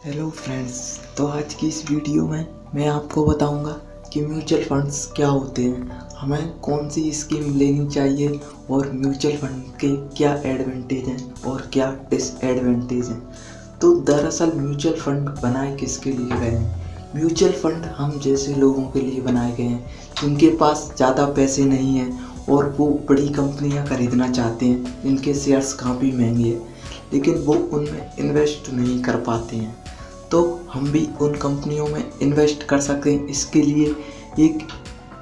Hello friends. तो आज की इस वीडियो में मैं आपको बताऊंगा कि म्यूचुअल फंड्स क्या होते हैं, हमें कौन सी स्कीम लेनी चाहिए और म्यूचुअल फंड के क्या एडवांटेज हैं और क्या डिसएडवांटेज हैं। तो दरअसल म्यूचुअल फंड बनाए किसके लिए गए हैं? म्यूचुअल फंड हम जैसे लोगों के लिए बनाए गए हैं जिनके पास ज़्यादा पैसे नहीं हैं और वो बड़ी कंपनियां खरीदना चाहते हैं जिनके शेयर्स काफ़ी महंगे हैं, लेकिन वो उनमें इन्वेस्ट नहीं कर पाते हैं। तो हम भी उन कंपनियों में इन्वेस्ट कर सकते हैं। इसके लिए एक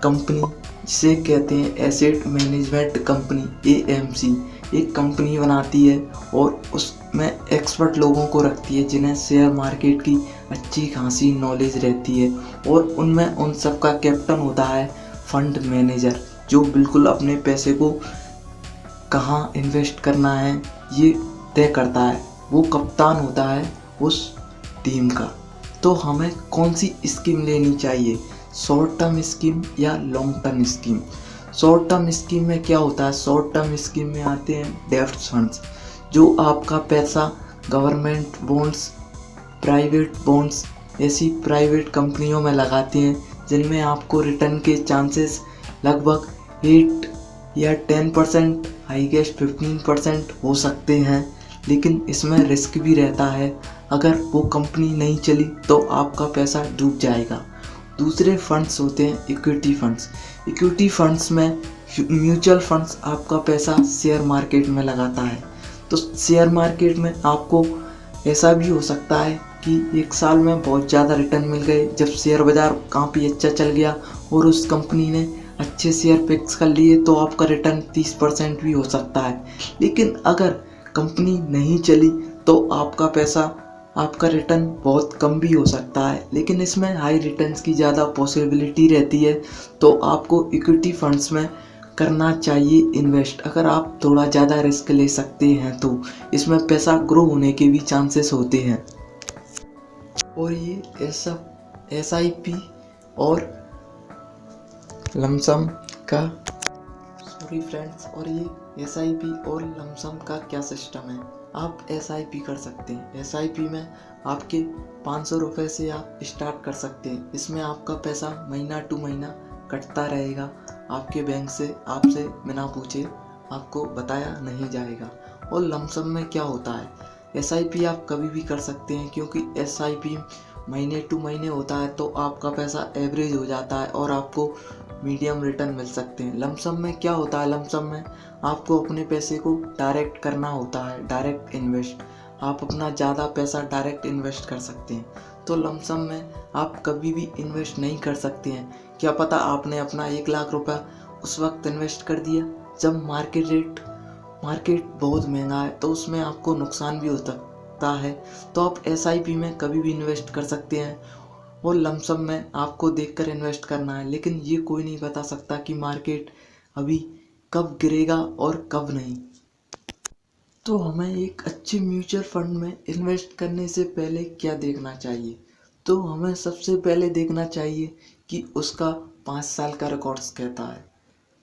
कंपनी जिसे कहते हैं एसेट मैनेजमेंट कंपनी AMC, एक कंपनी बनाती है और उसमें एक्सपर्ट लोगों को रखती है जिन्हें शेयर मार्केट की अच्छी खासी नॉलेज रहती है और उनमें उन सब का कैप्टन होता है फंड मैनेजर, जो बिल्कुल अपने पैसे को कहाँ इन्वेस्ट करना है ये तय करता है। वो कप्तान होता है उस टीम का। तो हमें कौन सी स्कीम लेनी चाहिए, शॉर्ट टर्म स्कीम या long term scheme? Short term scheme में क्या होता है? शॉर्ट टर्म स्कीम में आते हैं डेब्ट फंड्स, जो आपका पैसा गवर्नमेंट बॉन्ड्स, प्राइवेट बॉन्ड्स, ऐसी प्राइवेट कंपनियों में लगाते हैं जिनमें आपको रिटर्न के चांसेस लगभग 8 या 10%, हाईएस्ट 15% हो सकते हैं, लेकिन इसमें रिस्क भी रहता है। अगर वो कंपनी नहीं चली तो आपका पैसा डूब जाएगा। दूसरे फंड्स होते हैं इक्विटी फंड्स। इक्विटी फंड्स में म्यूचुअल फंड्स आपका पैसा शेयर मार्केट में लगाता है। तो शेयर मार्केट में आपको ऐसा भी हो सकता है कि एक साल में बहुत ज़्यादा रिटर्न मिल गए, जब शेयर बाज़ार काफ़ी अच्छा चल गया और उस कंपनी ने अच्छे शेयर फिक्स कर लिए तो आपका रिटर्न 30% भी हो सकता है। लेकिन अगर कंपनी नहीं चली तो आपका रिटर्न बहुत कम भी हो सकता है, लेकिन इसमें हाई रिटर्न्स की ज़्यादा पॉसिबिलिटी रहती है। तो आपको इक्विटी फंड्स में करना चाहिए इन्वेस्ट, अगर आप थोड़ा ज़्यादा रिस्क ले सकते हैं तो इसमें पैसा ग्रो होने के भी चांसेस होते हैं। और ये SIP और लमसम का और ये SIP और लमसम का क्या सिस्टम है? आप SIP कर सकते हैं। SIP में आपके 500 रुपये से आप स्टार्ट कर सकते हैं। इसमें आपका पैसा महीना टू महीना कटता रहेगा आपके बैंक से, आपसे बिना पूछे आपको बताया नहीं जाएगा। और लमसम में क्या होता है? SIP आप कभी भी कर सकते हैं, क्योंकि SIP महीने टू महीने होता है तो आपका पैसा एवरेज हो जाता है और आपको मीडियम रिटर्न मिल सकते हैं। लमसम में क्या होता है? लमसम में आपको अपने पैसे को डायरेक्ट करना होता है, डायरेक्ट इन्वेस्ट। आप अपना ज़्यादा पैसा डायरेक्ट इन्वेस्ट कर सकते हैं। तो लमसम में आप कभी भी इन्वेस्ट नहीं कर सकते हैं। क्या पता आपने अपना 1 लाख रुपया उस वक्त इन्वेस्ट कर दिया जब मार्केट बहुत महंगा है, तो उसमें आपको नुकसान भी हो सकता है। तो आप SIP में कभी भी इन्वेस्ट कर सकते हैं और लमसम में आपको देखकर इन्वेस्ट करना है, लेकिन ये कोई नहीं बता सकता कि मार्केट अभी कब गिरेगा और कब नहीं। तो हमें एक अच्छे म्यूचुअल फंड में इन्वेस्ट करने से पहले क्या देखना चाहिए? तो हमें सबसे पहले देखना चाहिए कि उसका 5 साल का रिकॉर्ड्स कहता है,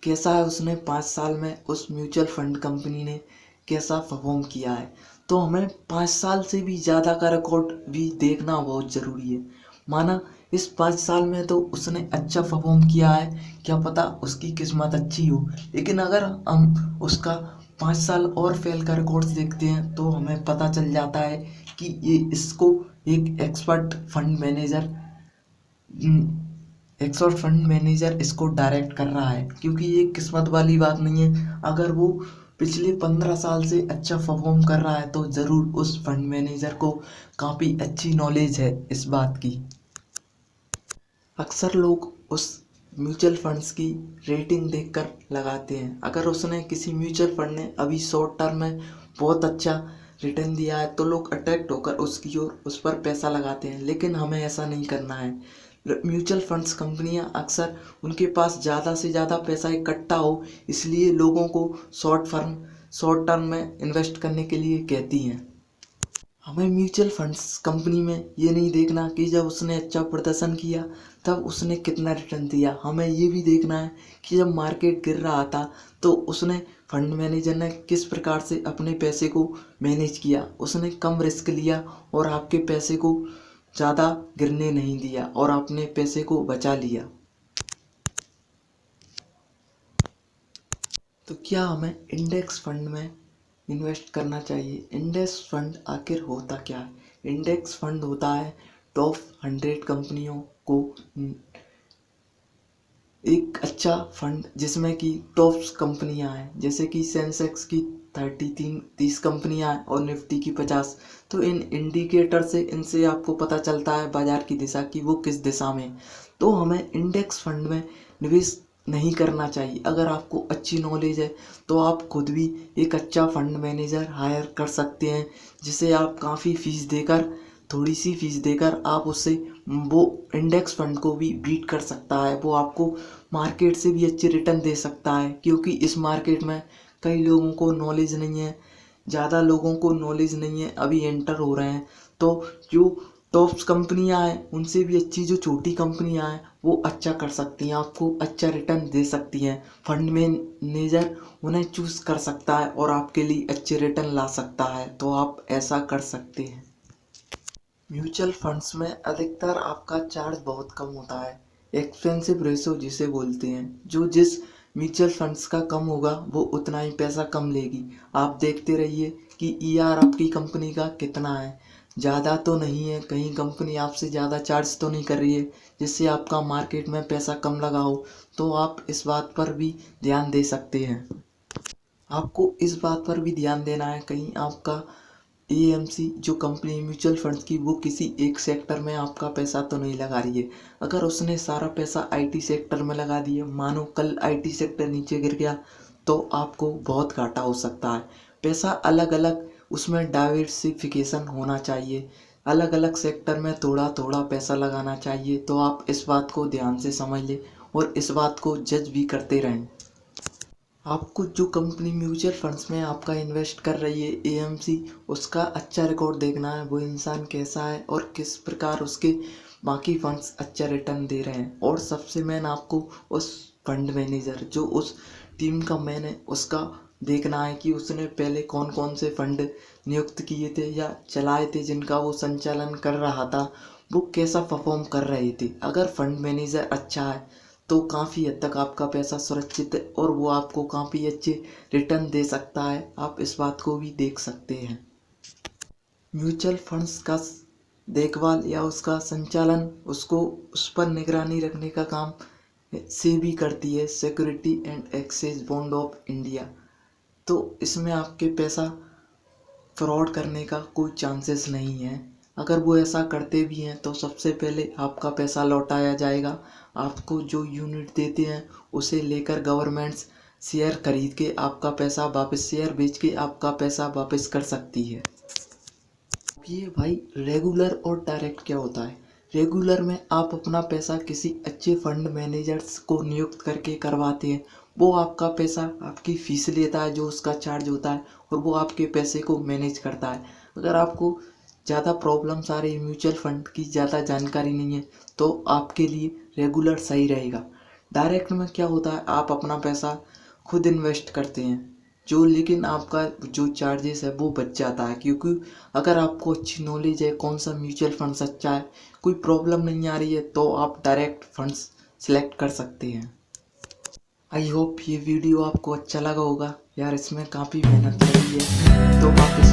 कैसा है उसने 5 साल में उस म्यूचुअल फंड कंपनी ने कैसा परफॉर्म किया है। तो हमें 5 साल से भी ज़्यादा का रिकॉर्ड भी देखना बहुत ज़रूरी है। माना इस 5 साल में तो उसने अच्छा परफॉर्म किया है, क्या पता उसकी किस्मत अच्छी हो, लेकिन अगर हम उसका 5 साल और फेल का रिकॉर्ड्स देखते हैं तो हमें पता चल जाता है कि ये इसको एक एक्सपर्ट फंड मैनेजर इसको डायरेक्ट कर रहा है, क्योंकि ये किस्मत वाली बात नहीं है। अगर वो पिछले 15 साल से अच्छा परफॉर्म कर रहा है तो ज़रूर उस फंड मैनेजर को काफ़ी अच्छी नॉलेज है इस बात की। अक्सर लोग उस म्यूचुअल फंड्स की रेटिंग देखकर लगाते हैं। अगर उसने किसी म्यूचुअल फंड ने अभी शॉर्ट टर्म में बहुत अच्छा रिटर्न दिया है तो लोग अट्रैक्ट होकर उसकी ओर उस पर पैसा लगाते हैं, लेकिन हमें ऐसा नहीं करना है। म्यूचुअल फंड्स कंपनियां अक्सर उनके पास ज़्यादा से ज़्यादा पैसा इकट्ठा हो, इसलिए लोगों को शॉर्ट टर्म में इन्वेस्ट करने के लिए कहती हैं। हमें म्यूचुअल फंड्स कंपनी में ये नहीं देखना कि जब उसने अच्छा प्रदर्शन किया तब उसने कितना रिटर्न दिया। हमें ये भी देखना है कि जब मार्केट गिर रहा था तो उसने फंड मैनेजर ने किस प्रकार से अपने पैसे को मैनेज किया। उसने कम रिस्क लिया और आपके पैसे को ज़्यादा गिरने नहीं दिया और अपने पैसे को बचा लिया। तो क्या हमें इंडेक्स फंड में इन्वेस्ट करना चाहिए? इंडेक्स फंड आखिर होता क्या है? इंडेक्स फंड होता है टॉप 100 कंपनियों को एक अच्छा फंड जिसमें कि टॉप कंपनियां हैं, जैसे कि सेंसेक्स की 30 कंपनियां हैं और निफ्टी की 50। तो इन इंडिकेटर से इनसे आपको पता चलता है बाजार की दिशा कि वो किस दिशा में। तो हमें इंडेक्स फंड में निवेश नहीं करना चाहिए। अगर आपको अच्छी नॉलेज है तो आप खुद भी एक अच्छा फंड मैनेजर हायर कर सकते हैं, जिसे आप काफ़ी फीस देकर, थोड़ी सी फीस देकर आप उससे वो इंडेक्स फंड को भी बीट कर सकता है। वो आपको मार्केट से भी अच्छे रिटर्न दे सकता है, क्योंकि इस मार्केट में कई लोगों को नॉलेज नहीं है, ज़्यादा लोगों को नॉलेज नहीं है, अभी एंटर हो रहे हैं। तो जो टॉप कंपनियां हैं उनसे भी अच्छी जो छोटी कंपनियां हैं वो अच्छा कर सकती हैं, आपको अच्छा रिटर्न दे सकती हैं। फंड मैनेजर उन्हें चूज कर सकता है और आपके लिए अच्छे रिटर्न ला सकता है, तो आप ऐसा कर सकते हैं। म्यूचुअल फंड्स में अधिकतर आपका चार्ज बहुत कम होता है, एक्सपेंसिव रेशो जिसे बोलते हैं। जो जिस म्यूचुअल फंड्स का कम होगा वो उतना ही पैसा कम लेगी। आप देखते रहिए कि ईआर आपकी कंपनी का कितना है, ज़्यादा तो नहीं है, कहीं कंपनी आपसे ज़्यादा चार्ज तो नहीं कर रही है जिससे आपका मार्केट में पैसा कम लगा हो। तो आप इस बात पर भी ध्यान दे सकते हैं। आपको इस बात पर भी ध्यान देना है कहीं आपका एएमसी जो कंपनी म्यूचुअल फंड्स की वो किसी एक सेक्टर में आपका पैसा तो नहीं लगा रही है। अगर उसने सारा पैसा आईटी सेक्टर में लगा दिया, मानो कल आईटी सेक्टर नीचे गिर गया, तो आपको बहुत घाटा हो सकता है। पैसा अलग अलग उसमें डाइवर्सिफिकेशन होना चाहिए, अलग अलग सेक्टर में थोड़ा थोड़ा पैसा लगाना चाहिए। तो आप इस बात को ध्यान से समझ लें और इस बात को जज भी करते रहें। आपको जो कंपनी म्यूचुअल फंड्स में आपका इन्वेस्ट कर रही है एएमसी, उसका अच्छा रिकॉर्ड देखना है, वो इंसान कैसा है और किस प्रकार उसके बाकी फंड्स अच्छा रिटर्न दे रहे हैं। और सबसे मेन आपको उस फंड मैनेजर जो उस टीम का मैन है उसका देखना है कि उसने पहले कौन कौन से फंड नियुक्त किए थे या चलाए थे, जिनका वो संचालन कर रहा था, वो कैसा परफॉर्म कर रहे थे। अगर फंड मैनेजर अच्छा है तो काफ़ी हद तक आपका पैसा सुरक्षित है और वो आपको काफ़ी अच्छे रिटर्न दे सकता है। आप इस बात को भी देख सकते हैं। म्यूचुअल फंड्स का देखभाल या उसका संचालन, उसको उस पर निगरानी रखने का काम सेबी करती है, security and exchange board of India. तो इसमें आपके पैसा फ्रॉड करने का कोई चांसेस नहीं है। अगर वो ऐसा करते भी हैं तो सबसे पहले आपका पैसा लौटाया जाएगा। आपको जो यूनिट देते हैं उसे लेकर गवर्नमेंट्स शेयर खरीद के आपका पैसा वापस, शेयर बेच के आपका पैसा वापस कर सकती है। ये भाई रेगुलर और डायरेक्ट क्या होता है? रेगुलर में आप अपना पैसा किसी अच्छे फंड मैनेजर्स को नियुक्त करके करवाते हैं, वो आपका पैसा आपकी फीस लेता है जो उसका चार्ज होता है और वो आपके पैसे को मैनेज करता है। अगर आपको ज़्यादा प्रॉब्लम्स आ रही है, म्यूचुअल फंड की ज़्यादा जानकारी नहीं है, तो आपके लिए रेगुलर सही रहेगा। डायरेक्ट में क्या होता है, आप अपना पैसा खुद इन्वेस्ट करते हैं जो, लेकिन आपका जो चार्जेस है वो बच जाता है, क्योंकि अगर आपको अच्छी नॉलेज है कौन सा म्यूचुअल फंड्स अच्छा है, कोई प्रॉब्लम नहीं आ रही है, तो आप डायरेक्ट फंड्स सेलेक्ट कर सकते हैं। आई होप ये वीडियो आपको अच्छा लगा होगा यार, इसमें काफ़ी मेहनत लगी है, तो आप